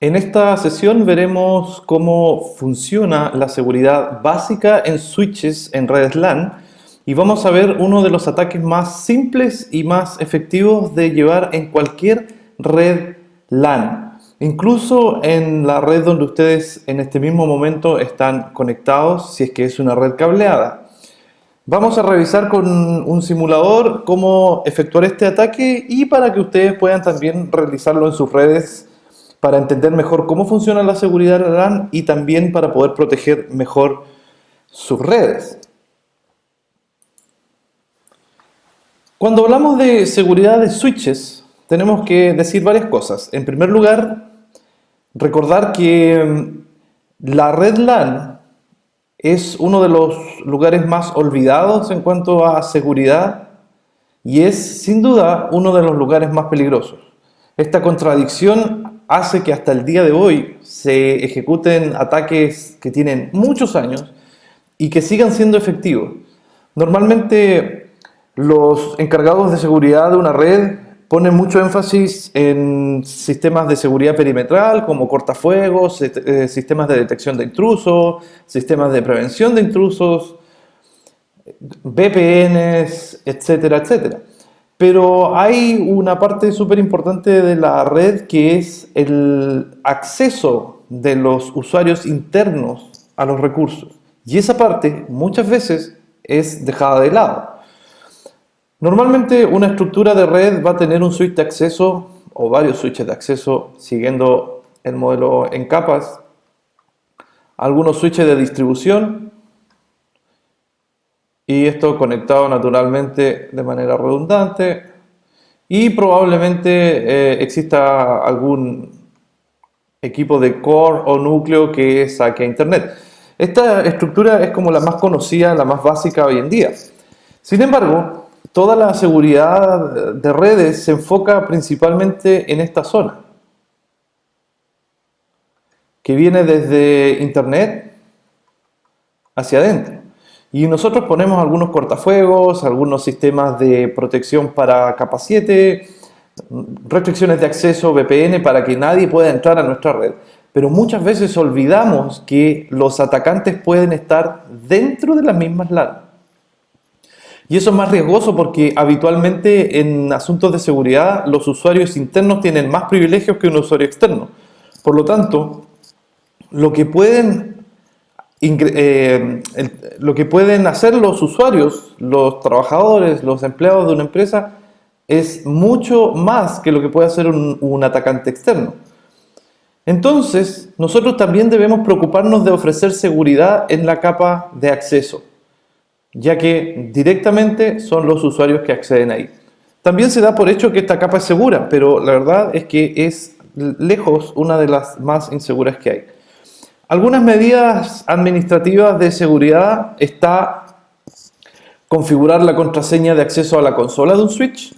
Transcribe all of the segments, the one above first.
En esta sesión veremos cómo funciona la seguridad básica en switches en redes LAN y vamos a ver uno de los ataques más simples y más efectivos de llevar en cualquier red LAN, incluso en la red donde ustedes en este mismo momento están conectados, si es que es una red cableada. Vamos a revisar con un simulador cómo efectuar este ataque y para que ustedes puedan también realizarlo en sus redes para entender mejor cómo funciona la seguridad LAN y también para poder proteger mejor sus redes. Cuando hablamos de seguridad de switches, tenemos que decir varias cosas. En primer lugar, recordar que la red LAN es uno de los lugares más olvidados en cuanto a seguridad y es sin duda uno de los lugares más peligrosos. Esta contradicción hace que hasta el día de hoy se ejecuten ataques que tienen muchos años y que sigan siendo efectivos. Normalmente los encargados de seguridad de una red ponen mucho énfasis en sistemas de seguridad perimetral como cortafuegos, sistemas de detección de intrusos, sistemas de prevención de intrusos, VPNs, etcétera, etcétera. Pero hay una parte súper importante de la red que es el acceso de los usuarios internos a los recursos. Y esa parte muchas veces es dejada de lado. Normalmente una estructura de red va a tener un switch de acceso o varios switches de acceso siguiendo el modelo en capas, algunos switches de distribución y esto conectado naturalmente de manera redundante y probablemente exista algún equipo de core o núcleo que saque a internet. Esta estructura es como la más conocida, la más básica hoy en día. Sin embargo, toda la seguridad de redes se enfoca principalmente en esta zona, que viene desde internet hacia adentro. Y nosotros ponemos algunos cortafuegos, algunos sistemas de protección para capa 7, restricciones de acceso VPN para que nadie pueda entrar a nuestra red. Pero muchas veces olvidamos que los atacantes pueden estar dentro de las mismas LAN. Y eso es más riesgoso porque habitualmente en asuntos de seguridad los usuarios internos tienen más privilegios que un usuario externo. Por lo tanto, lo que pueden hacer los usuarios, los trabajadores, los empleados de una empresa es mucho más que lo que puede hacer un atacante externo. Entonces, nosotros también debemos preocuparnos de ofrecer seguridad en la capa de acceso, ya que directamente son los usuarios que acceden ahí. También se da por hecho que esta capa es segura, pero la verdad es que es lejos una de las más inseguras que hay. Algunas medidas administrativas de seguridad está configurar la contraseña de acceso a la consola de un switch,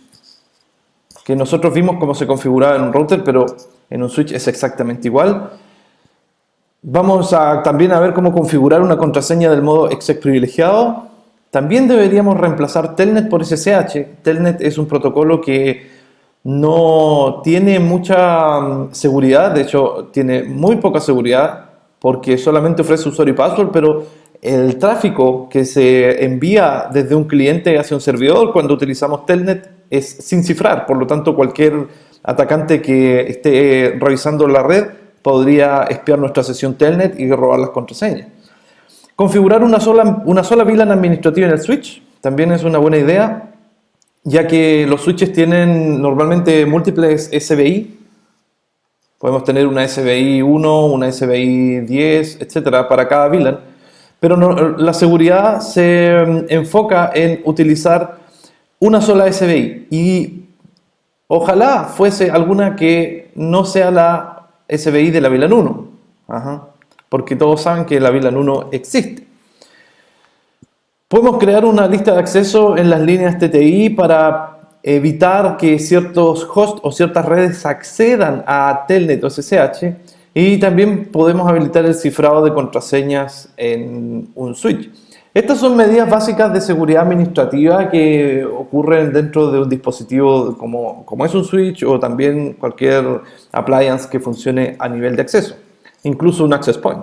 que nosotros vimos cómo se configuraba en un router, pero en un switch es exactamente igual. Vamos también a ver cómo configurar una contraseña del modo exec privilegiado. También deberíamos reemplazar Telnet por SSH. Telnet es un protocolo que no tiene mucha seguridad, de hecho tiene muy poca seguridad porque solamente ofrece usuario y password, pero el tráfico que se envía desde un cliente hacia un servidor cuando utilizamos Telnet es sin cifrar, por lo tanto cualquier atacante que esté revisando la red podría espiar nuestra sesión Telnet y robar las contraseñas. Configurar una sola VLAN administrativa en el switch también es una buena idea, ya que los switches tienen normalmente múltiples SBI. Podemos tener una SBI 1, una SBI 10, etcétera, para cada VLAN. Pero la seguridad se enfoca en utilizar una sola SBI. Y ojalá fuese alguna que no sea la SBI de la VLAN 1. Porque todos saben que la VLAN 1 existe. Podemos crear una lista de acceso en las líneas TTI para evitar que ciertos hosts o ciertas redes accedan a Telnet o SSH y también podemos habilitar el cifrado de contraseñas en un switch. Estas son medidas básicas de seguridad administrativa que ocurren dentro de un dispositivo como es un switch o también cualquier appliance que funcione a nivel de acceso, incluso un access point.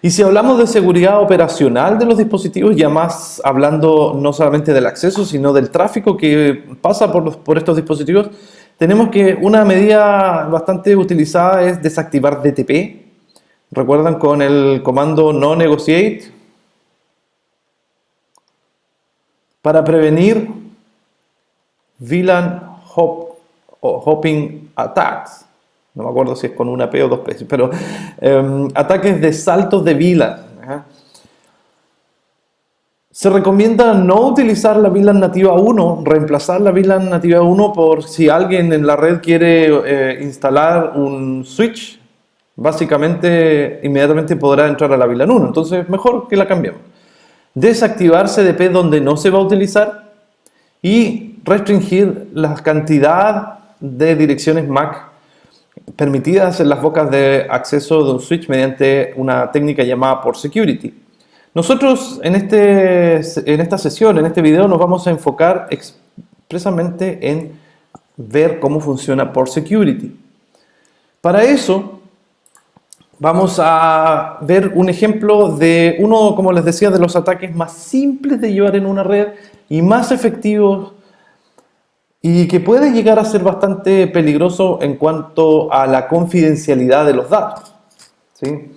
Y si hablamos de seguridad operacional de los dispositivos, ya más hablando no solamente del acceso, sino del tráfico que pasa por estos dispositivos, tenemos que una medida bastante utilizada es desactivar DTP. ¿Recuerdan con el comando no negotiate? Para prevenir VLAN hopping attacks. No me acuerdo si es con una P o dos P, pero ataques de saltos de VLAN. Se recomienda no utilizar la VLAN nativa 1, reemplazar la VLAN nativa 1 por si alguien en la red quiere instalar un switch, básicamente inmediatamente podrá entrar a la VLAN 1, entonces mejor que la cambiemos. Desactivar CDP donde no se va a utilizar y restringir la cantidad de direcciones MAC permitidas en las bocas de acceso de un switch mediante una técnica llamada port security. Nosotros en esta sesión, en este video, nos vamos a enfocar expresamente en ver cómo funciona port security. Para eso vamos a ver un ejemplo de uno, como les decía, de los ataques más simples de llevar en una red y más efectivos y que puede llegar a ser bastante peligroso en cuanto a la confidencialidad de los datos, ¿sí?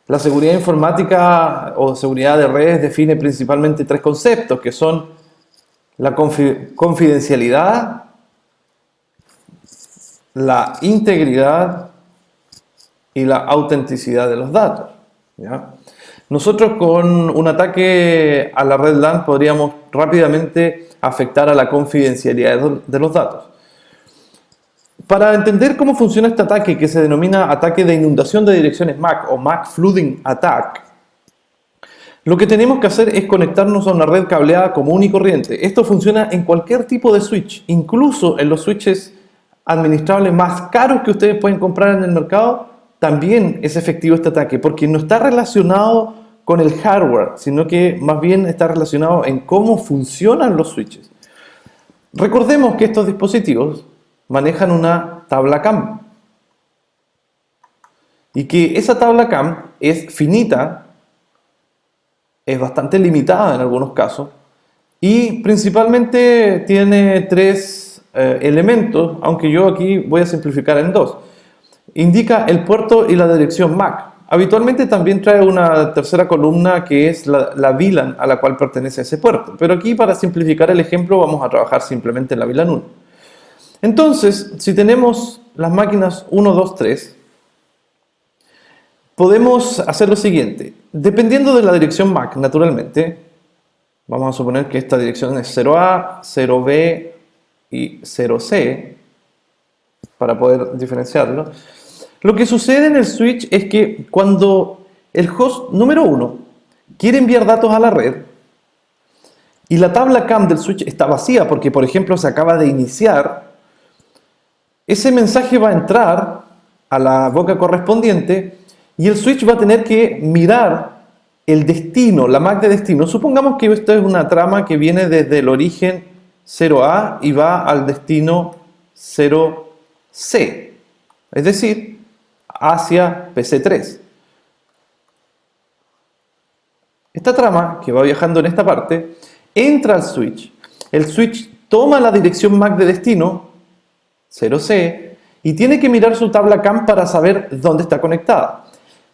La seguridad informática o seguridad de redes define principalmente tres conceptos que son la confidencialidad, la integridad y la autenticidad de los datos, ¿ya? Nosotros con un ataque a la red LAN podríamos rápidamente afectar a la confidencialidad de los datos. Para entender cómo funciona este ataque, que se denomina ataque de inundación de direcciones MAC o MAC Flooding Attack, lo que tenemos que hacer es conectarnos a una red cableada común y corriente. Esto funciona en cualquier tipo de switch, incluso en los switches administrables más caros que ustedes pueden comprar en el mercado. También es efectivo este ataque porque no está relacionado con el hardware, sino que más bien está relacionado en cómo funcionan los switches. Recordemos que estos dispositivos manejan una tabla CAM y que esa tabla CAM es finita, es bastante limitada en algunos casos y principalmente tiene tres elementos, aunque yo aquí voy a simplificar en dos. Indica el puerto y la dirección MAC. Habitualmente también trae una tercera columna que es la VLAN a la cual pertenece ese puerto. Pero aquí, para simplificar el ejemplo, vamos a trabajar simplemente en la VLAN 1. Entonces, si tenemos las máquinas 1, 2, 3, podemos hacer lo siguiente. Dependiendo de la dirección MAC, naturalmente, vamos a suponer que esta dirección es 0A, 0B y 0C, para poder diferenciarlo. Lo que sucede en el switch es que cuando el host número 1 quiere enviar datos a la red y la tabla CAM del switch está vacía porque, por ejemplo, se acaba de iniciar, ese mensaje va a entrar a la boca correspondiente y el switch va a tener que mirar el destino, la MAC de destino. Supongamos que esto es una trama que viene desde el origen 0A y va al destino 0C, es decir, hacia PC3. Esta trama que va viajando en esta parte entra al switch. El switch toma la dirección MAC de destino 0C y tiene que mirar su tabla CAM para saber dónde está conectada.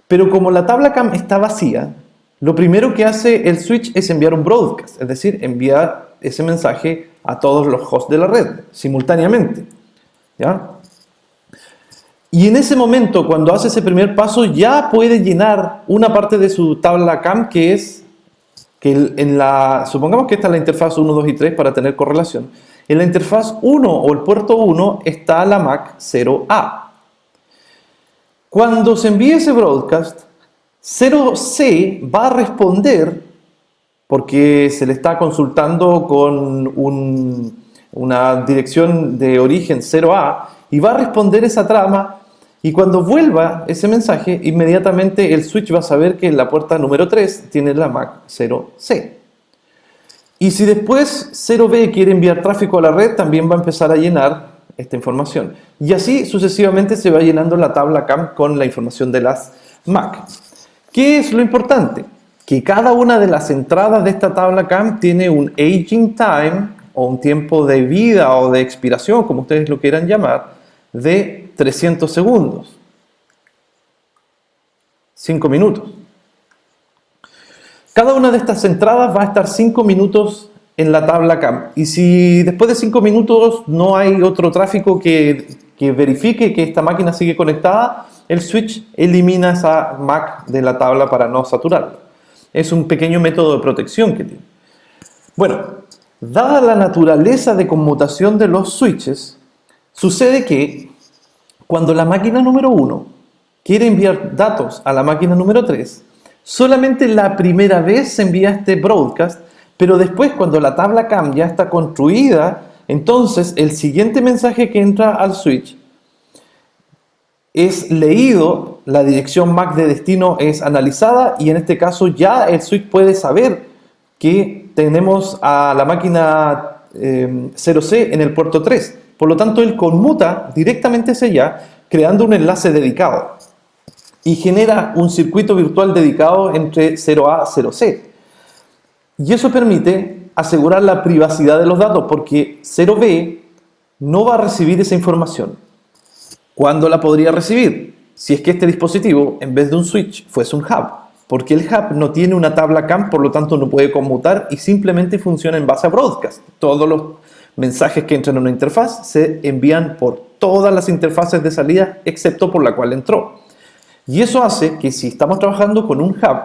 Pero como la tabla CAM está vacía, lo primero que hace el switch es enviar un broadcast, es decir, enviar ese mensaje a todos los hosts de la red simultáneamente, ¿ya? Y en ese momento, cuando hace ese primer paso, ya puede llenar una parte de su tabla CAM que es que supongamos que esta es la interfaz 1, 2 y 3 para tener correlación. En la interfaz 1 o el puerto 1 está la MAC 0A. Cuando se envíe ese broadcast, 0C va a responder porque se le está consultando con una dirección de origen 0A y va a responder esa trama Y cuando vuelva ese mensaje, inmediatamente el switch va a saber que en la puerta número 3 tiene la MAC 0C. Y si después 0B quiere enviar tráfico a la red, también va a empezar a llenar esta información. Y así sucesivamente se va llenando la tabla CAM con la información de las MAC. ¿Qué es lo importante? Que cada una de las entradas de esta tabla CAM tiene un aging time, o un tiempo de vida o de expiración, como ustedes lo quieran llamar, de 300 segundos. 5 minutos. Cada una de estas entradas va a estar 5 minutos en la tabla CAM. Y si después de 5 minutos no hay otro tráfico que verifique que esta máquina sigue conectada, el switch elimina esa MAC de la tabla para no saturarla. Es un pequeño método de protección que tiene. Bueno, dada la naturaleza de conmutación de los switches, sucede que cuando la máquina número 1 quiere enviar datos a la máquina número 3, solamente la primera vez se envía este broadcast, pero después cuando la tabla CAM ya está construida, entonces el siguiente mensaje que entra al switch es leído, la dirección MAC de destino es analizada y en este caso ya el switch puede saber que tenemos a la máquina 0C en el puerto 3. Por lo tanto, él conmuta directamente hacia allá, creando un enlace dedicado y genera un circuito virtual dedicado entre 0A y 0C. Y eso permite asegurar la privacidad de los datos porque 0B no va a recibir esa información. ¿Cuándo la podría recibir? Si es que este dispositivo, en vez de un switch, fuese un hub. Porque el hub no tiene una tabla CAM, por lo tanto no puede conmutar y simplemente funciona en base a broadcast. Todos los mensajes que entran a una interfaz se envían por todas las interfaces de salida, excepto por la cual entró. Y eso hace que si estamos trabajando con un hub,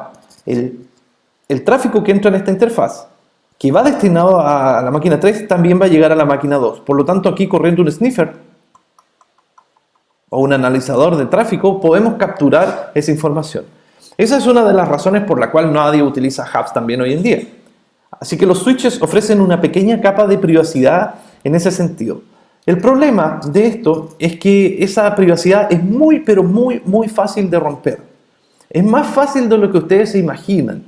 el tráfico que entra en esta interfaz, que va destinado a la máquina 3, también va a llegar a la máquina 2. Por lo tanto, aquí corriendo un sniffer o un analizador de tráfico, podemos capturar esa información. Esa es una de las razones por la cual nadie utiliza hubs también hoy en día. Así que los switches ofrecen una pequeña capa de privacidad en ese sentido. El problema de esto es que esa privacidad es muy, pero muy, muy fácil de romper. Es más fácil de lo que ustedes se imaginan.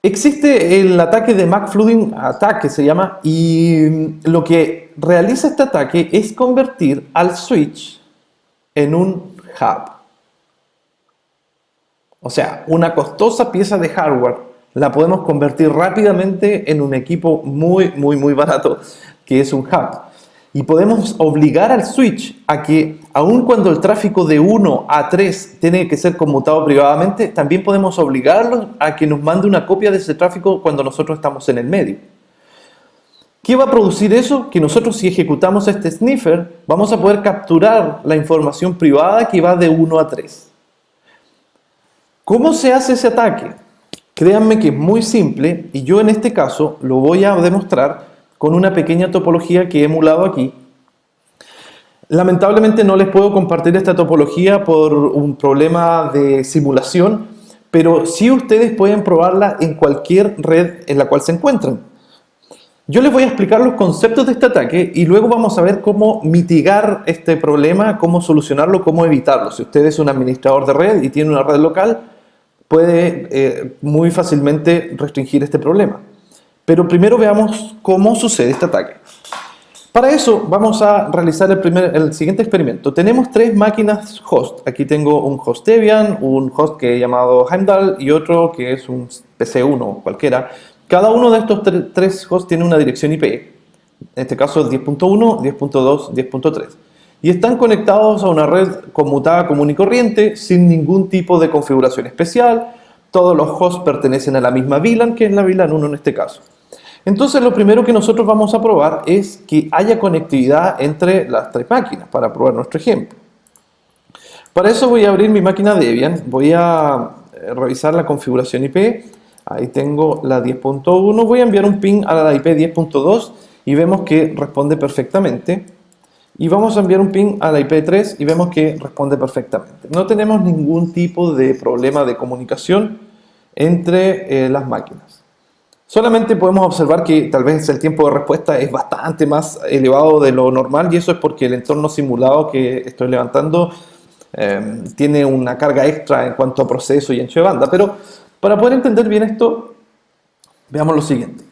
Existe el ataque de MAC Flooding Attack, que se llama, y lo que realiza este ataque es convertir al switch en un hub. O sea, una costosa pieza de hardware la podemos convertir rápidamente en un equipo muy barato, que es un hub. Y podemos obligar al switch a que, aun cuando el tráfico de 1 a 3 tiene que ser conmutado privadamente, también podemos obligarlo a que nos mande una copia de ese tráfico cuando nosotros estamos en el medio. ¿Qué va a producir eso? Que nosotros, si ejecutamos este sniffer, vamos a poder capturar la información privada que va de 1 a 3. ¿Cómo se hace ese ataque? Créanme que es muy simple y yo en este caso lo voy a demostrar con una pequeña topología que he emulado aquí. Lamentablemente no les puedo compartir esta topología por un problema de simulación, pero sí ustedes pueden probarla en cualquier red en la cual se encuentren. Yo les voy a explicar los conceptos de este ataque y luego vamos a ver cómo mitigar este problema, cómo solucionarlo, cómo evitarlo. Si usted es un administrador de red y tiene una red local, puede muy fácilmente restringir este problema. Pero primero veamos cómo sucede este ataque. Para eso vamos a realizar el siguiente experimento. Tenemos 3 máquinas host. Aquí tengo un host Debian, un host que he llamado Heimdall y otro que es un PC1 cualquiera. Cada uno de estos 3 hosts tiene una dirección IP. En este caso es 10.1, 10.2, 10.3. Y están conectados a una red conmutada común y corriente sin ningún tipo de configuración especial. Todos los hosts pertenecen a la misma VLAN, que es la VLAN 1 en este caso. Entonces lo primero que nosotros vamos a probar es que haya conectividad entre las 3 máquinas para probar nuestro ejemplo. Para eso voy a abrir mi máquina Debian, voy a revisar la configuración IP. Ahí tengo la 10.1, voy a enviar un ping a la IP 10.2 y vemos que responde perfectamente. Y vamos a enviar un ping a la IP 3 y vemos que responde perfectamente. No tenemos ningún tipo de problema de comunicación entre las máquinas. Solamente podemos observar que tal vez el tiempo de respuesta es bastante más elevado de lo normal y eso es porque el entorno simulado que estoy levantando tiene una carga extra en cuanto a proceso y ancho de banda. Pero para poder entender bien esto, veamos lo siguiente.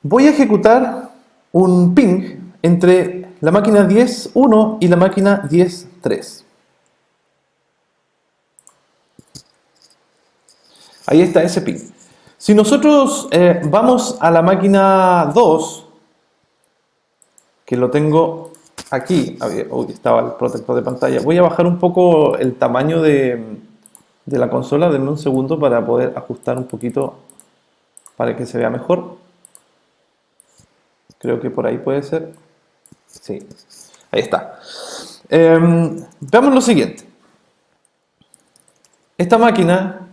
Voy a ejecutar un ping entre la máquina 10.1 y la máquina 10.3. Ahí está ese ping. Si nosotros vamos a la máquina 2, que lo tengo aquí, uy, estaba el protector de pantalla, voy a bajar un poco el tamaño de la consola, denme un segundo para poder ajustar un poquito para que se vea mejor. Creo que por ahí puede ser. Sí, ahí está. Veamos lo siguiente. Esta máquina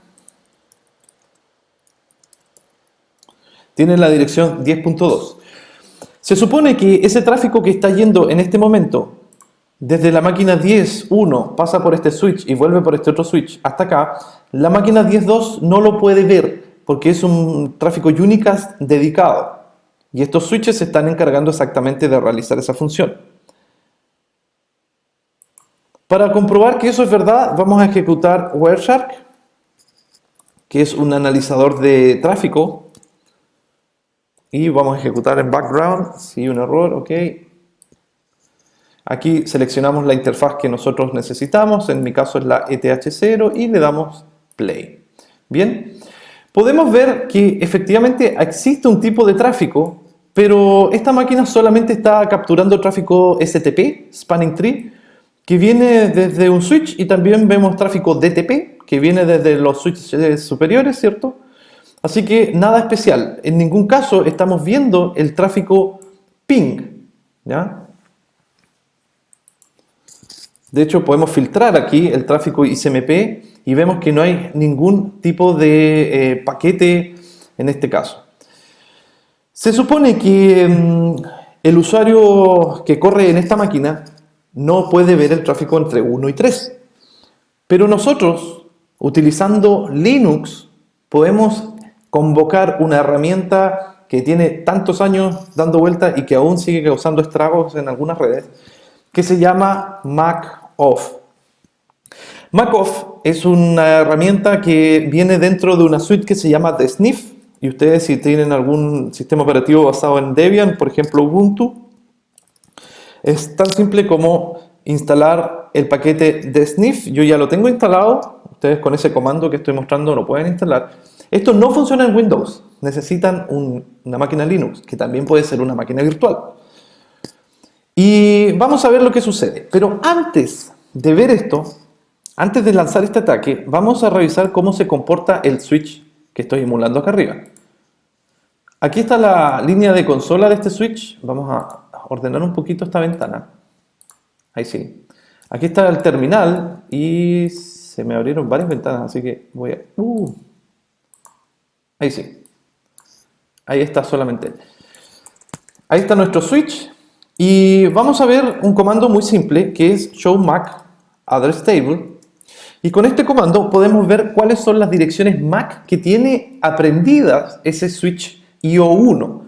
tiene la dirección 10.2. Se supone que ese tráfico que está yendo en este momento desde la máquina 10.1 pasa por este switch y vuelve por este otro switch hasta acá, la máquina 10.2 no lo puede ver porque es un tráfico unicast dedicado y estos switches se están encargando exactamente de realizar esa función. Para comprobar que eso es verdad, vamos a ejecutar Wireshark, que es un analizador de tráfico. Y vamos a ejecutar en background, si un error, ok. Aquí seleccionamos la interfaz que nosotros necesitamos, en mi caso es la ETH0 y le damos play. Bien, podemos ver que efectivamente existe un tipo de tráfico, pero esta máquina solamente está capturando tráfico STP, Spanning Tree, que viene desde un switch y también vemos tráfico DTP, que viene desde los switches superiores, ¿cierto? Así que nada especial, en ningún caso estamos viendo el tráfico ping, ¿ya? De hecho podemos filtrar aquí el tráfico ICMP y vemos que no hay ningún tipo de paquete en este caso. Se supone que el usuario que corre en esta máquina no puede ver el tráfico entre 1 y 3, pero nosotros, utilizando Linux, podemos convocar una herramienta que tiene tantos años dando vuelta y que aún sigue causando estragos en algunas redes, que se llama MacOff. MacOff es una herramienta que viene dentro de una suite que se llama The Sniff, y ustedes si tienen algún sistema operativo basado en Debian, por ejemplo Ubuntu, es tan simple como instalar el paquete The Sniff. Yo ya lo tengo instalado, ustedes con ese comando que estoy mostrando lo pueden instalar. Esto no funciona en Windows, necesitan una máquina Linux, que también puede ser una máquina virtual. Y vamos a ver lo que sucede. Pero antes de ver esto, antes de lanzar este ataque, vamos a revisar cómo se comporta el switch que estoy emulando acá arriba. Aquí está la línea de consola de este switch. Vamos a ordenar un poquito esta ventana. Ahí sí. Aquí está el terminal y se me abrieron varias ventanas, así que voy a... Ahí sí. Ahí está solamente. Ahí está nuestro switch. Y vamos a ver un comando muy simple que es show MAC address table. Y con este comando podemos ver cuáles son las direcciones MAC que tiene aprendidas ese switch IO1.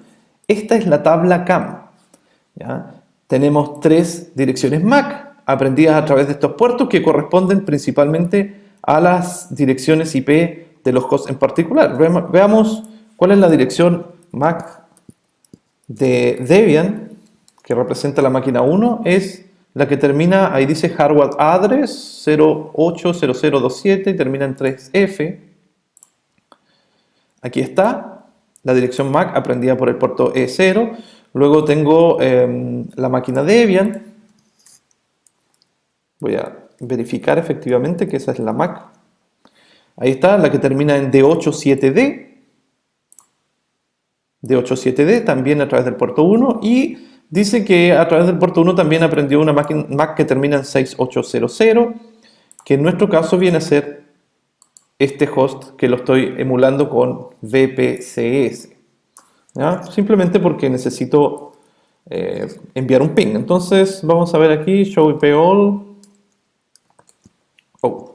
Esta es la tabla CAM. ¿Ya? Tenemos 3 direcciones MAC aprendidas a través de estos puertos que corresponden principalmente a las direcciones IP de los hosts en particular. Veamos cuál es la dirección MAC de Debian, que representa la máquina 1, es la que termina, ahí dice hardware address 080027 y termina en 3F. Aquí está la dirección MAC aprendida por el puerto E0. Luego tengo la máquina Debian. Voy a verificar efectivamente que esa es la MAC. Ahí está, la que termina en D87D. D87D también a través del puerto 1. Y dice que a través del puerto 1 también aprendió una MAC que termina en 6800, que en nuestro caso viene a ser este host que lo estoy emulando con VPCS. ¿Ya? Simplemente porque necesito enviar un ping. Entonces vamos a ver aquí, show IP all. Oh.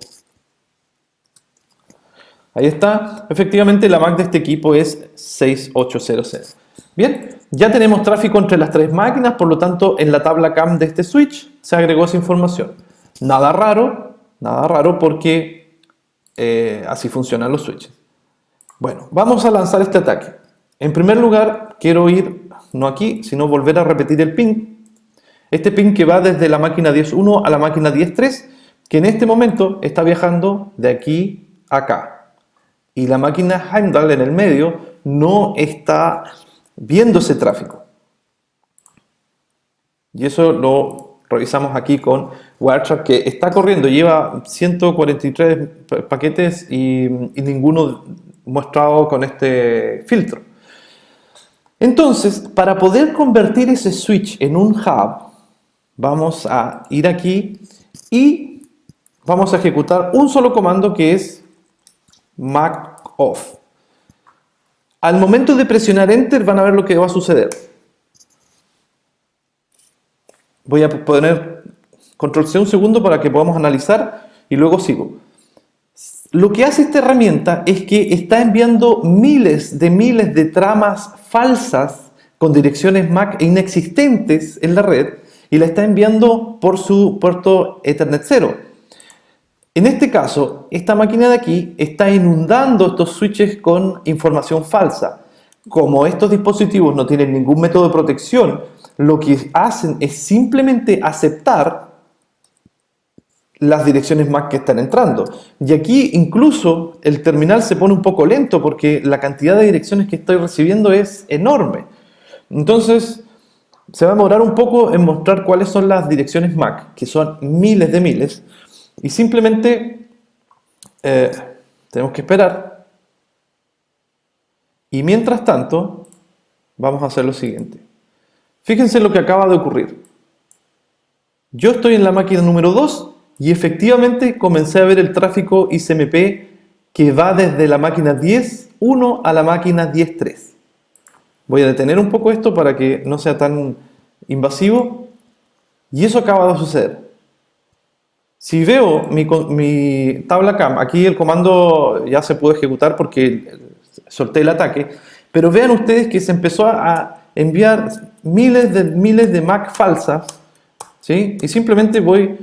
Ahí está. Efectivamente, la MAC de este equipo es 6800. Bien, ya tenemos tráfico entre las tres máquinas, por lo tanto, en la tabla CAM de este switch se agregó esa información. Nada raro porque así funcionan los switches. Bueno, vamos a lanzar este ataque. En primer lugar, quiero ir, no aquí, sino volver a repetir el ping. Este ping que va desde la máquina 10.1 a la máquina 10.3, que en este momento está viajando de aquí a acá. Y la máquina Heimdall en el medio no está viendo ese tráfico. Y eso lo revisamos aquí con Wireshark, que está corriendo, lleva 143 paquetes y ninguno mostrado con este filtro. Entonces, para poder convertir ese switch en un hub, vamos a ir aquí y vamos a ejecutar un solo comando que es MAC OFF. Al momento de presionar Enter van a ver lo que va a suceder. Voy a poner Control C un segundo para que podamos analizar y luego sigo. Lo que hace esta herramienta es que está enviando miles de tramas falsas con direcciones MAC inexistentes en la red y la está enviando por su puerto Ethernet 0. En este caso, esta máquina de aquí está inundando estos switches con información falsa. Como estos dispositivos no tienen ningún método de protección, lo que hacen es simplemente aceptar las direcciones MAC que están entrando. Y aquí incluso el terminal se pone un poco lento porque la cantidad de direcciones que estoy recibiendo es enorme. Entonces, se va a demorar un poco en mostrar cuáles son las direcciones MAC, que son miles de miles. Y simplemente tenemos que esperar. Y mientras tanto, vamos a hacer lo siguiente. Fíjense lo que acaba de ocurrir. Yo estoy en la máquina número 2 y efectivamente comencé a ver el tráfico ICMP que va desde la máquina 10.1 a la máquina 10.3. Voy a detener un poco esto para que no sea tan invasivo. Y eso acaba de suceder. Si veo mi tabla CAM, aquí el comando ya se pudo ejecutar porque solté el ataque, pero vean ustedes que se empezó a enviar miles de MAC falsas, ¿sí? Y simplemente voy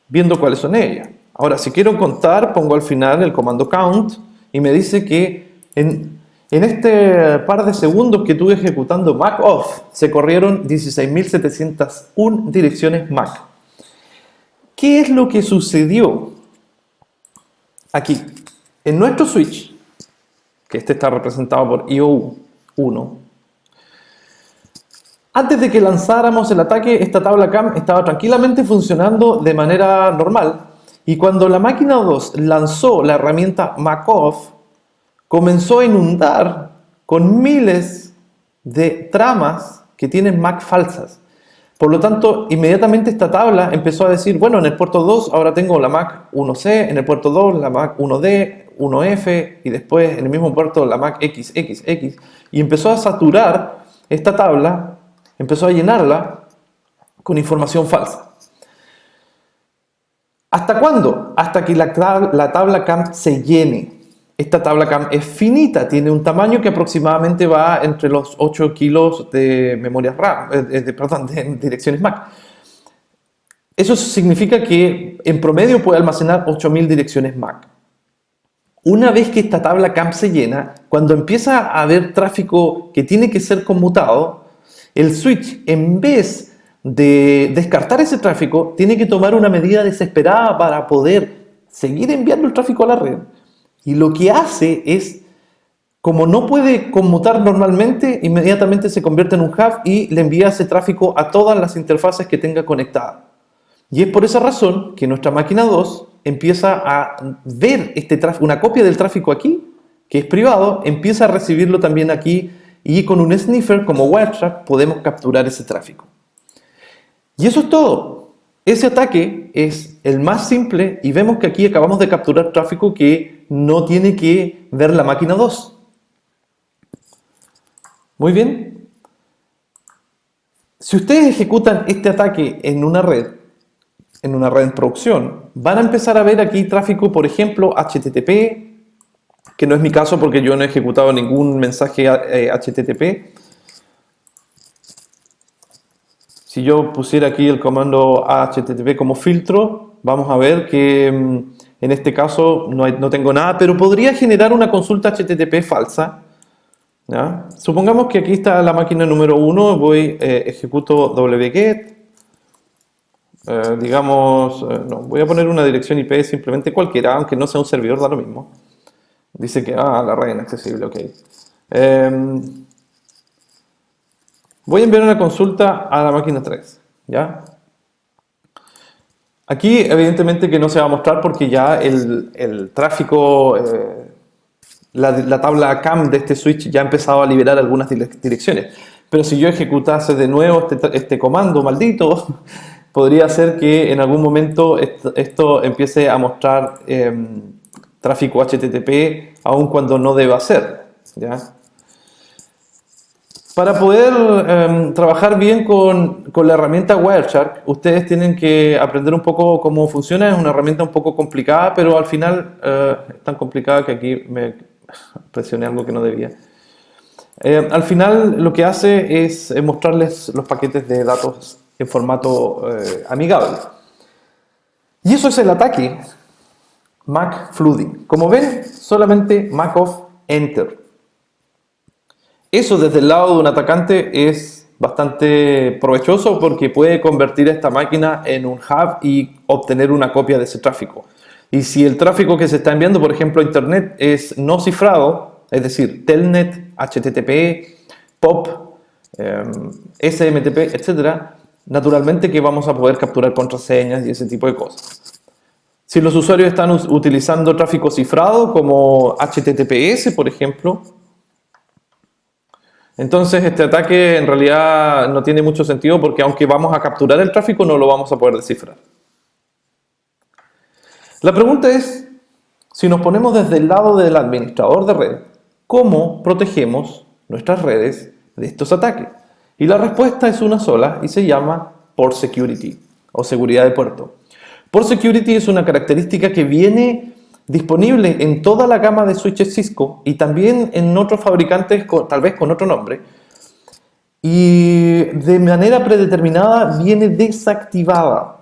viendo cuáles son ellas. Ahora, si quiero contar, pongo al final el comando count y me dice que en este par de segundos que estuve ejecutando MAC off, se corrieron 16.701 direcciones MAC. ¿Qué es lo que sucedió aquí? En nuestro switch, que este está representado por IO1, antes de que lanzáramos el ataque, esta tabla CAM estaba tranquilamente funcionando de manera normal. Y cuando la máquina 2 lanzó la herramienta MACOFF, comenzó a inundar con miles de tramas que tienen MAC falsas. Por lo tanto, inmediatamente esta tabla empezó a decir, bueno, en el puerto 2 ahora tengo la MAC 1C, en el puerto 2 la MAC 1D, 1F y después en el mismo puerto la MAC XXX. Y empezó a saturar esta tabla, empezó a llenarla con información falsa. ¿Hasta cuándo? Hasta que la tabla CAM se llene. Esta tabla CAM es finita, tiene un tamaño que aproximadamente va entre los 8 kilos de memoria RAM, de direcciones MAC. Eso significa que en promedio puede almacenar 8.000 direcciones MAC. Una vez que esta tabla CAM se llena, cuando empieza a haber tráfico que tiene que ser conmutado, el switch, en vez de descartar ese tráfico, tiene que tomar una medida desesperada para poder seguir enviando el tráfico a la red. Y lo que hace es, como no puede conmutar normalmente, inmediatamente se convierte en un hub y le envía ese tráfico a todas las interfaces que tenga conectadas. Y es por esa razón que nuestra máquina 2 empieza a ver este tráfico, una copia del tráfico aquí, que es privado, empieza a recibirlo también aquí y con un sniffer como Wireshark podemos capturar ese tráfico. Y eso es todo. Ese ataque es el más simple y vemos que aquí acabamos de capturar tráfico que no tiene que ver la máquina 2. Muy bien. Si ustedes ejecutan este ataque en una red en producción, van a empezar a ver aquí tráfico, por ejemplo, HTTP, que no es mi caso porque yo no he ejecutado ningún mensaje HTTP. Si yo pusiera aquí el comando HTTP como filtro, vamos a ver que en este caso no tengo nada, pero podría generar una consulta HTTP falsa. ¿Ya? Supongamos que aquí está la máquina número 1, ejecuto wget, voy a poner una dirección IP simplemente cualquiera, aunque no sea un servidor, da lo mismo. Dice que, la red inaccesible, ok. Voy a enviar una consulta a la máquina 3, ¿ya? Aquí, evidentemente, que no se va a mostrar porque ya el tráfico, la tabla CAM de este switch ya ha empezado a liberar algunas direcciones. Pero si yo ejecutase de nuevo este comando maldito, podría ser que en algún momento esto empiece a mostrar tráfico HTTP, aun cuando no deba ser, ¿ya? Para poder trabajar bien con la herramienta Wireshark, ustedes tienen que aprender un poco cómo funciona. Es una herramienta un poco complicada, pero al final es tan complicada que aquí me presioné algo que no debía. Al final lo que hace es mostrarles los paquetes de datos en formato amigable. Y eso es el ataque MAC Flooding. Como ven, solamente MAC-OFF Enter. Eso desde el lado de un atacante es bastante provechoso porque puede convertir a esta máquina en un hub y obtener una copia de ese tráfico. Y si el tráfico que se está enviando, por ejemplo, a Internet es no cifrado, es decir, Telnet, HTTP, POP, SMTP, etc., naturalmente que vamos a poder capturar contraseñas y ese tipo de cosas. Si los usuarios están utilizando tráfico cifrado como HTTPS, por ejemplo, entonces este ataque en realidad no tiene mucho sentido porque aunque vamos a capturar el tráfico no lo vamos a poder descifrar. La pregunta es, si nos ponemos desde el lado del administrador de red, ¿cómo protegemos nuestras redes de estos ataques? Y la respuesta es una sola y se llama Port Security o seguridad de puerto. Port Security es una característica que viene disponible en toda la gama de switches Cisco y también en otros fabricantes tal vez con otro nombre, y de manera predeterminada viene desactivada.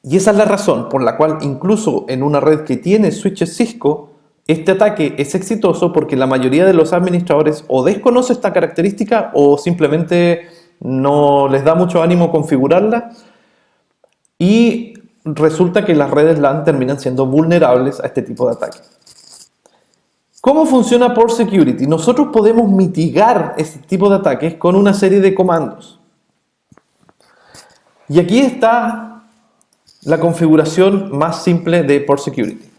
Y esa es la razón por la cual incluso en una red que tiene switches Cisco, este ataque es exitoso porque la mayoría de los administradores o desconoce esta característica o simplemente no les da mucho ánimo configurarla y resulta que las redes LAN terminan siendo vulnerables a este tipo de ataque. ¿Cómo funciona Port Security? Nosotros podemos mitigar este tipo de ataques con una serie de comandos. Y aquí está la configuración más simple de Port Security.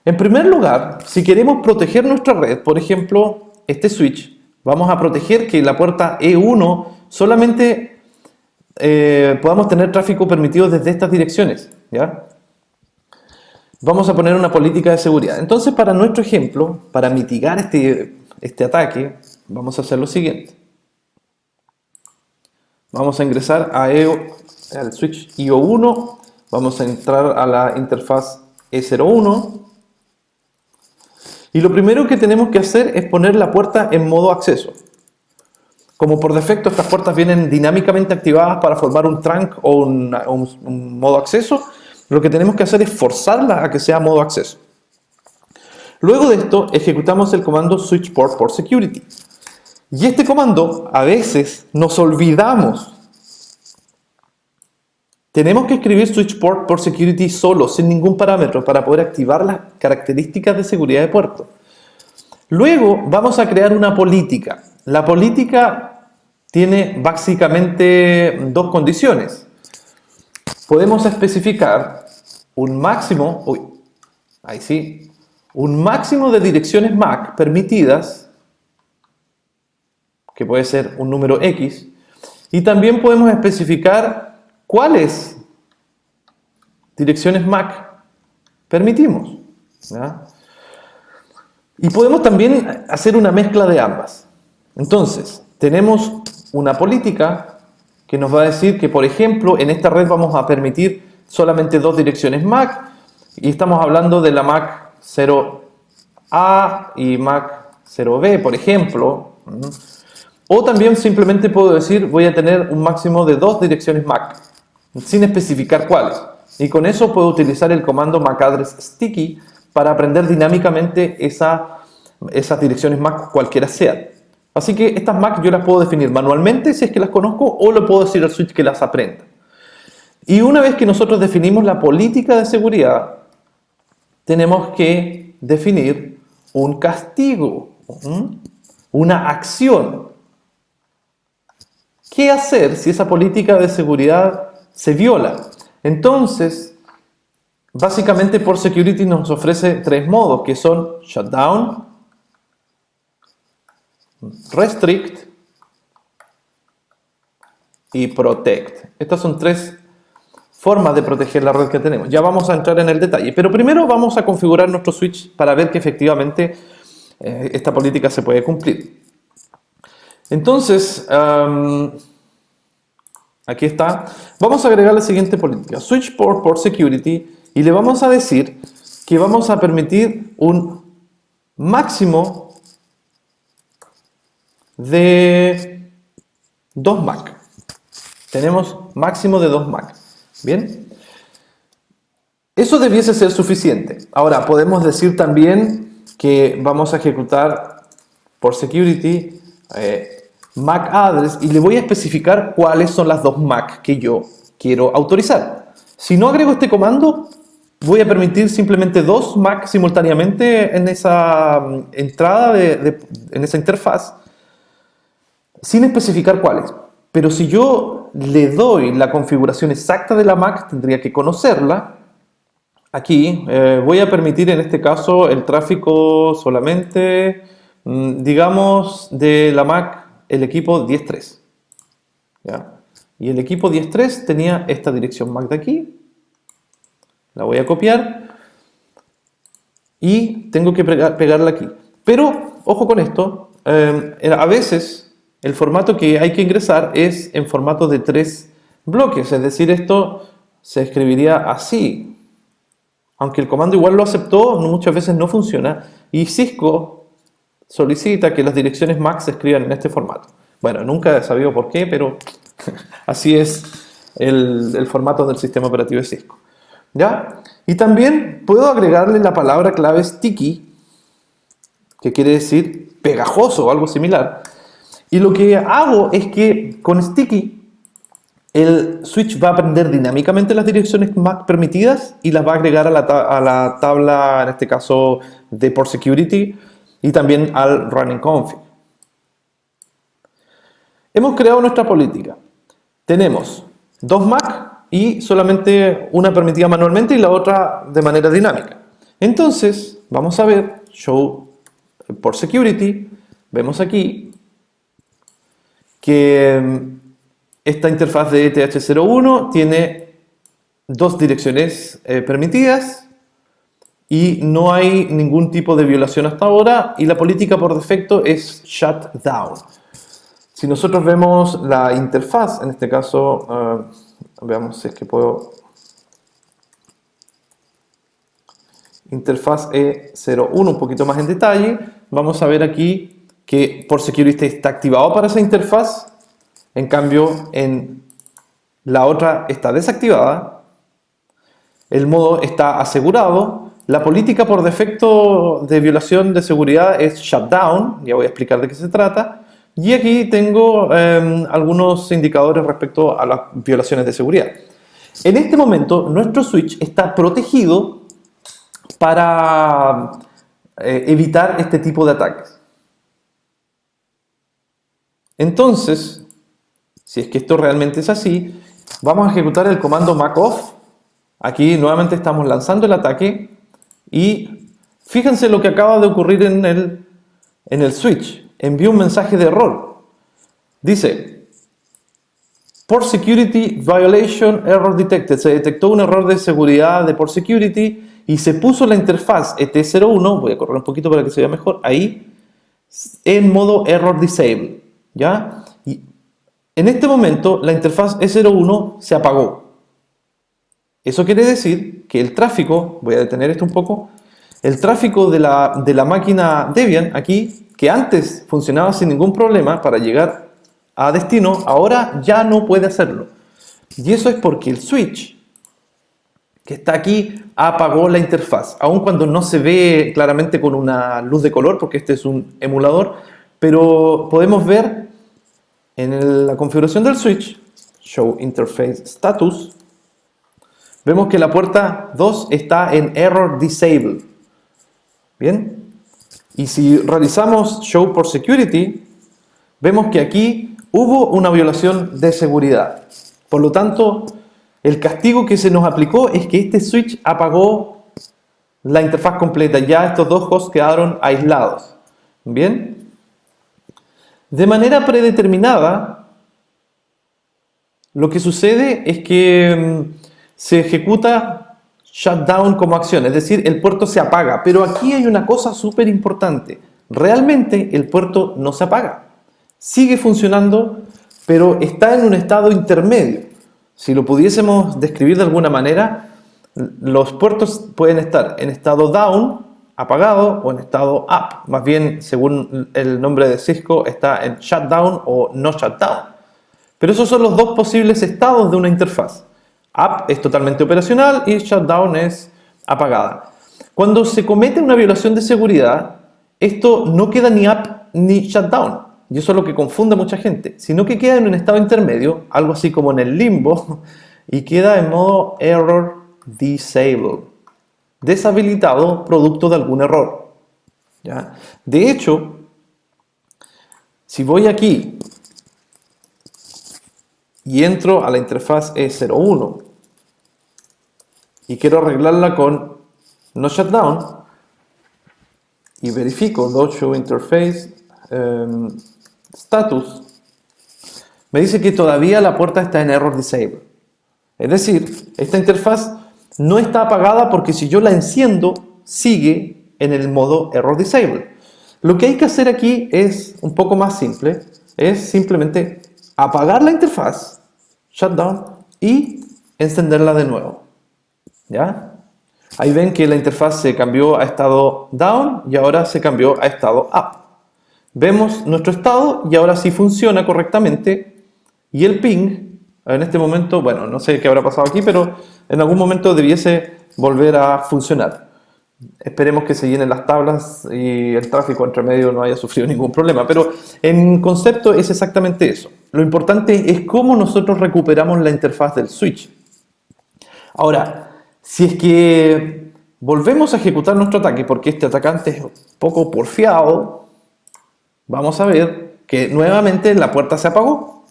En primer lugar, si queremos proteger nuestra red, por ejemplo, este switch, vamos a proteger que la puerta E1 solamente podamos tener tráfico permitido desde estas direcciones, ¿ya? Vamos a poner una política de seguridad. Entonces, para nuestro ejemplo, para mitigar este ataque, vamos a hacer lo siguiente. Vamos a ingresar al switch IO1, vamos a entrar a la interfaz E01 y lo primero que tenemos que hacer es poner la puerta en modo acceso. Como por defecto estas puertas vienen dinámicamente activadas para formar un trunk o un modo acceso, lo que tenemos que hacer es forzarla a que sea modo acceso. Luego de esto ejecutamos el comando switch port security. Y este comando a veces nos olvidamos. Tenemos que escribir switch port security solo, sin ningún parámetro, para poder activar las características de seguridad de puerto. Luego vamos a crear una política. La política tiene básicamente dos condiciones. Podemos especificar un máximo, un máximo de direcciones MAC permitidas, que puede ser un número X, y también podemos especificar cuáles direcciones MAC permitimos, ¿ya? Y podemos también hacer una mezcla de ambas. Entonces, tenemos una política que nos va a decir que, por ejemplo, en esta red vamos a permitir solamente 2 direcciones MAC y estamos hablando de la MAC 0 A y MAC 0B, por ejemplo. O también simplemente puedo decir voy a tener un máximo de 2 direcciones MAC, sin especificar cuáles. Y con eso puedo utilizar el comando MAC_address_sticky para aprender dinámicamente esas direcciones MAC cualquiera sean. Así que estas MAC yo las puedo definir manualmente si es que las conozco, o le puedo decir al switch que las aprenda. Y una vez que nosotros definimos la política de seguridad, tenemos que definir un castigo, una acción. ¿Qué hacer si esa política de seguridad se viola? Entonces, básicamente PortSecurity nos ofrece 3 modos, que son Shutdown, Restrict y Protect. Estas son 3 formas de proteger la red que tenemos. Ya vamos a entrar en el detalle, pero primero vamos a configurar nuestro switch para ver que efectivamente esta política se puede cumplir. Entonces, aquí está. Vamos a agregar la siguiente política: switch port PortSecurity, y le vamos a decir que vamos a permitir un máximo de 2 MAC. Tenemos máximo de 2 MAC. Bien. Eso debiese ser suficiente. Ahora, podemos decir también que vamos a ejecutar PortSecurity MAC address, y le voy a especificar cuáles son las 2 MAC que yo quiero autorizar. Si no agrego este comando, voy a permitir simplemente 2 MAC simultáneamente en esa entrada, en esa interfaz, sin especificar cuáles. Pero si yo le doy la configuración exacta de la MAC, tendría que conocerla. Aquí voy a permitir en este caso el tráfico solamente, digamos, de la MAC, el equipo 10.3. ¿Ya? Y el equipo 10.3 tenía esta dirección MAC de aquí. La voy a copiar y tengo que pegarla aquí. Pero, ojo con esto, a veces el formato que hay que ingresar es en formato de 3 bloques, es decir, esto se escribiría así. Aunque el comando igual lo aceptó, muchas veces no funciona, y Cisco solicita que las direcciones MAC se escriban en este formato. Bueno, nunca he sabido por qué, pero así es el formato del sistema operativo de Cisco. ¿Ya? Y también puedo agregarle la palabra clave sticky, que quiere decir pegajoso o algo similar. Y lo que hago es que con sticky el switch va a aprender dinámicamente las direcciones MAC permitidas y las va a agregar a la tabla, en este caso, de PortSecurity, y también al running config. Hemos creado nuestra política. Tenemos 2 MAC y solamente una permitida manualmente y la otra de manera dinámica. Entonces, vamos a ver show PortSecurity. Vemos aquí que esta interfaz de ETH01 tiene 2 direcciones permitidas y no hay ningún tipo de violación hasta ahora, y la política por defecto es shutdown. Si nosotros vemos la interfaz, en este caso, veamos si es que puedo. Interfaz E01 un poquito más en detalle, vamos a ver aquí que PortSecurity está activado para esa interfaz. En cambio, en la otra está desactivada. El modo está asegurado. La política por defecto de violación de seguridad es shutdown. Ya voy a explicar de qué se trata. Y aquí tengo algunos indicadores respecto a las violaciones de seguridad. En este momento, nuestro switch está protegido para evitar este tipo de ataques. Entonces, si es que esto realmente es así, vamos a ejecutar el comando macoff. Aquí nuevamente estamos lanzando el ataque y fíjense lo que acaba de ocurrir en el switch. Envió un mensaje de error. Dice: PortSecurity Violation Error Detected. Se detectó un error de seguridad de PortSecurity y se puso la interfaz ET01, voy a correr un poquito para que se vea mejor, ahí, en modo Error Disable. ¿Ya? Y en este momento la interfaz E01 se apagó. Eso quiere decir que el tráfico, voy a detener esto un poco, el tráfico de la máquina Debian aquí, que antes funcionaba sin ningún problema para llegar a destino, ahora ya no puede hacerlo. Y eso es porque el switch que está aquí apagó la interfaz, aun cuando no se ve claramente con una luz de color, porque este es un emulador, pero podemos ver en la configuración del switch, Show Interface Status, vemos que la puerta 2 está en Error Disable. Bien, y si realizamos Show por Security, vemos que aquí hubo una violación de seguridad. Por lo tanto, el castigo que se nos aplicó es que este switch apagó la interfaz completa. Ya estos dos hosts quedaron aislados. Bien, de manera predeterminada, lo que sucede es que se ejecuta shutdown como acción, es decir, el puerto se apaga. Pero aquí hay una cosa súper importante. Realmente el puerto no se apaga. Sigue funcionando, pero está en un estado intermedio. Si lo pudiésemos describir de alguna manera, los puertos pueden estar en estado down, apagado, o en estado up. Más bien, según el nombre de Cisco, está en shutdown o no shutdown. Pero esos son los dos posibles estados de una interfaz. Up es totalmente operacional y shutdown es apagada. Cuando se comete una violación de seguridad, esto no queda ni up ni shutdown. Y eso es lo que confunde a mucha gente. Sino que queda en un estado intermedio, algo así como en el limbo, y queda en modo error disable, deshabilitado producto de algún error. ¿Ya? De hecho, si voy aquí y entro a la interfaz E01 y quiero arreglarla con no shutdown y verifico show interface status, me dice que todavía la puerta está en error disable. Es decir, esta interfaz no está apagada porque si yo la enciendo sigue en el modo error disable. Lo que hay que hacer aquí es un poco más simple, es simplemente apagar la interfaz, shutdown, y encenderla de nuevo. ¿Ya? Ahí ven que la interfaz se cambió a estado down y ahora se cambió a estado up. Vemos nuestro estado y ahora sí funciona correctamente. Y el ping, en este momento, bueno, no sé qué habrá pasado aquí, pero en algún momento debiese volver a funcionar. Esperemos que se llenen las tablas y el tráfico entre medio no haya sufrido ningún problema. Pero en concepto es exactamente eso. Lo importante es cómo nosotros recuperamos la interfaz del switch. Ahora, si es que volvemos a ejecutar nuestro ataque, porque este atacante es un poco porfiado, vamos a ver que nuevamente la puerta se apagó.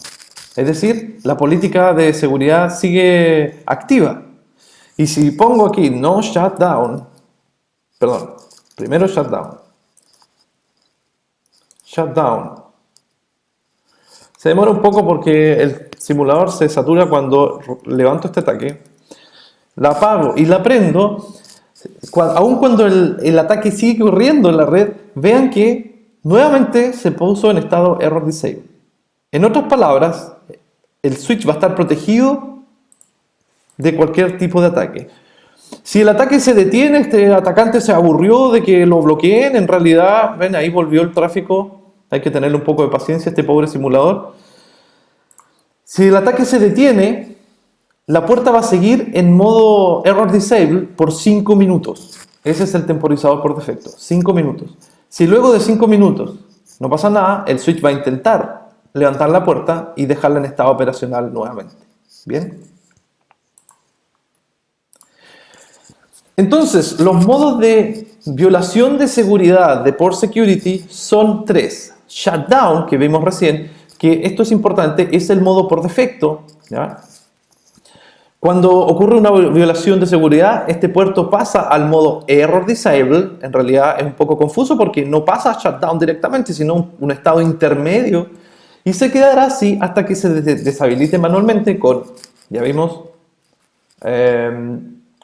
Es decir, la política de seguridad sigue activa. Y si pongo aquí no shutdown, perdón, primero shutdown, se demora un poco porque el simulador se satura cuando levanto este ataque, la apago y la prendo, aun cuando el ataque sigue corriendo en la red, vean que nuevamente se puso en estado error disable. En otras palabras, el switch va a estar protegido de cualquier tipo de ataque. Si el ataque se detiene, este atacante se aburrió de que lo bloqueen, en realidad, ven, ahí volvió el tráfico, hay que tenerle un poco de paciencia a este pobre simulador. Si el ataque se detiene, la puerta va a seguir en modo error disable por 5 minutos. Ese es el temporizador por defecto, 5 minutos. Si luego de 5 minutos no pasa nada, el switch va a intentar levantar la puerta y dejarla en estado operacional nuevamente. ¿Bien? Entonces, los modos de violación de seguridad de Port Security son 3. Shutdown, que vimos recién, que esto es importante, es el modo por defecto. ¿Ya? Cuando ocurre una violación de seguridad, este puerto pasa al modo error disable. En realidad es un poco confuso porque no pasa a shutdown directamente, sino un estado intermedio. Y se quedará así hasta que se deshabilite manualmente con, ya vimos,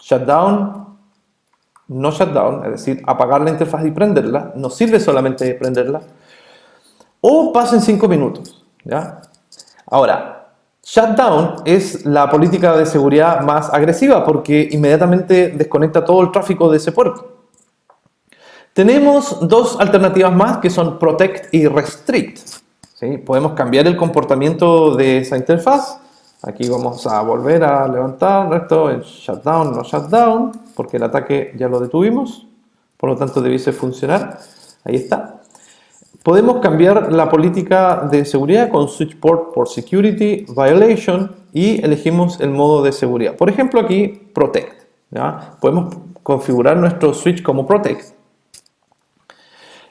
shutdown, no shutdown, es decir, apagar la interfaz y prenderla. No sirve solamente prenderla. O pasen 5 minutos. ¿Ya? Ahora, shutdown es la política de seguridad más agresiva porque inmediatamente desconecta todo el tráfico de ese puerto. Tenemos dos alternativas más que son Protect y Restrict. ¿Sí? Podemos cambiar el comportamiento de esa interfaz. Aquí vamos a volver a levantar esto, el shutdown, no shutdown, porque el ataque ya lo detuvimos, por lo tanto debiese funcionar. Ahí está. Podemos cambiar la política de seguridad con switch port por security, violation y elegimos el modo de seguridad. Por ejemplo aquí, protect. ¿Ya? Podemos configurar nuestro switch como protect.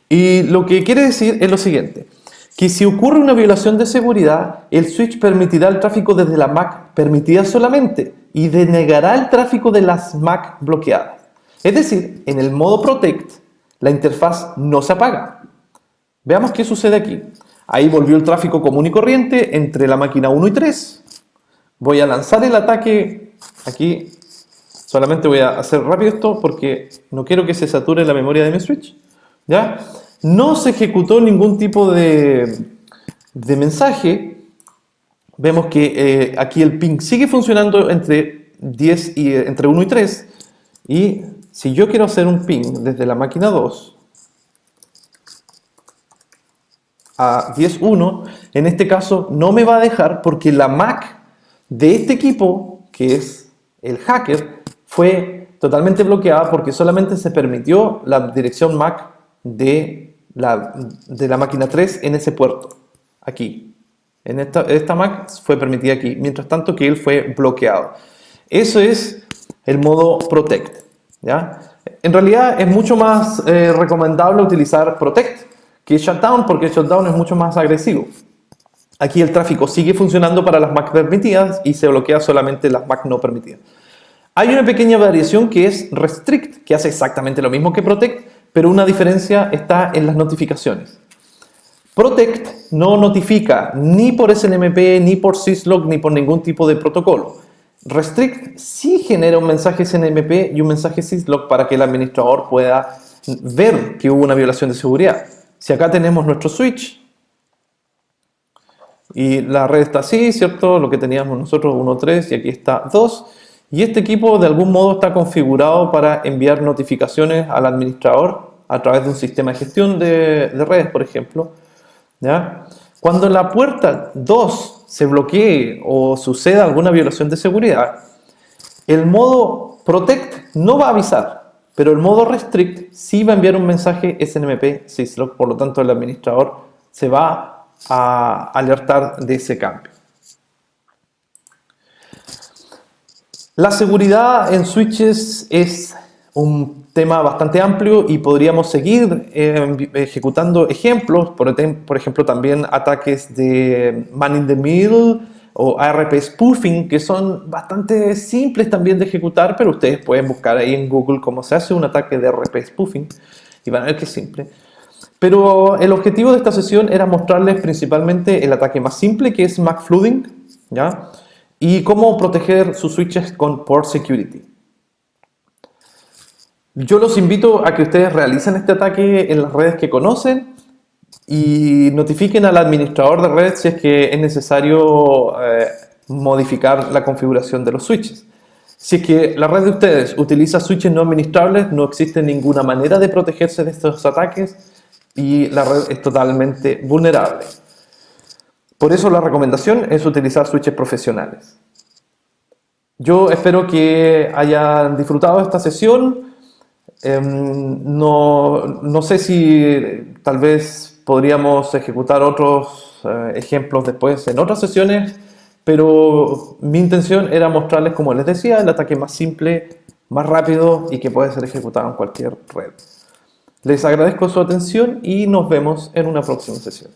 Y lo que quiere decir es lo siguiente, que si ocurre una violación de seguridad, el switch permitirá el tráfico desde la MAC permitida solamente y denegará el tráfico de las MAC bloqueadas. Es decir, en el modo protect, la interfaz no se apaga. Veamos qué sucede aquí. Ahí volvió el tráfico común y corriente entre la máquina 1 y 3. Voy a lanzar el ataque aquí. Solamente voy a hacer rápido esto porque no quiero que se sature la memoria de mi switch. ¿Ya? No se ejecutó ningún tipo de mensaje. Vemos que aquí el ping sigue funcionando entre 10 y, entre 1 y 3. Y si yo quiero hacer un ping desde la máquina 2 a 10.1, en este caso no me va a dejar porque la MAC de este equipo, que es el hacker, fue totalmente bloqueada porque solamente se permitió la dirección MAC de la máquina 3 en ese puerto, aquí. Esta MAC fue permitida aquí, mientras tanto que él fue bloqueado. Eso es el modo Protect, ¿ya? En realidad es mucho más recomendable utilizar Protect que Shutdown, porque Shutdown es mucho más agresivo. Aquí el tráfico sigue funcionando para las MAC permitidas y se bloquea solamente las MAC no permitidas. Hay una pequeña variación que es Restrict, que hace exactamente lo mismo que Protect, pero una diferencia está en las notificaciones. Protect no notifica ni por SNMP, ni por syslog, ni por ningún tipo de protocolo. Restrict sí genera un mensaje SNMP y un mensaje syslog para que el administrador pueda ver que hubo una violación de seguridad. Si acá tenemos nuestro switch y la red está así, ¿cierto? Lo que teníamos nosotros 1, 3 y aquí está 2. Y este equipo de algún modo está configurado para enviar notificaciones al administrador a través de un sistema de gestión de redes, por ejemplo. ¿Ya? Cuando la puerta 2 se bloquee o suceda alguna violación de seguridad, el modo Protect no va a avisar, pero el modo Restrict sí va a enviar un mensaje SNMP syslog, por lo tanto el administrador se va a alertar de ese cambio. La seguridad en switches es un tema bastante amplio y podríamos seguir ejecutando ejemplos, por ejemplo también ataques de man in the middle o ARP spoofing, que son bastante simples también de ejecutar, pero ustedes pueden buscar ahí en Google cómo se hace un ataque de ARP spoofing y van a ver que es simple. Pero el objetivo de esta sesión era mostrarles principalmente el ataque más simple, que es MAC flooding, ¿ya? Y cómo proteger sus switches con port security. Yo los invito a que ustedes realicen este ataque en las redes que conocen y notifiquen al administrador de red si es que es necesario modificar la configuración de los switches. Si es que la red de ustedes utiliza switches no administrables, no existe ninguna manera de protegerse de estos ataques y la red es totalmente vulnerable. Por eso la recomendación es utilizar switches profesionales. Yo espero que hayan disfrutado de esta sesión. No sé si tal vez podríamos ejecutar otros ejemplos después en otras sesiones, pero mi intención era mostrarles, como les decía, el ataque más simple, más rápido y que puede ser ejecutado en cualquier red. Les agradezco su atención y nos vemos en una próxima sesión.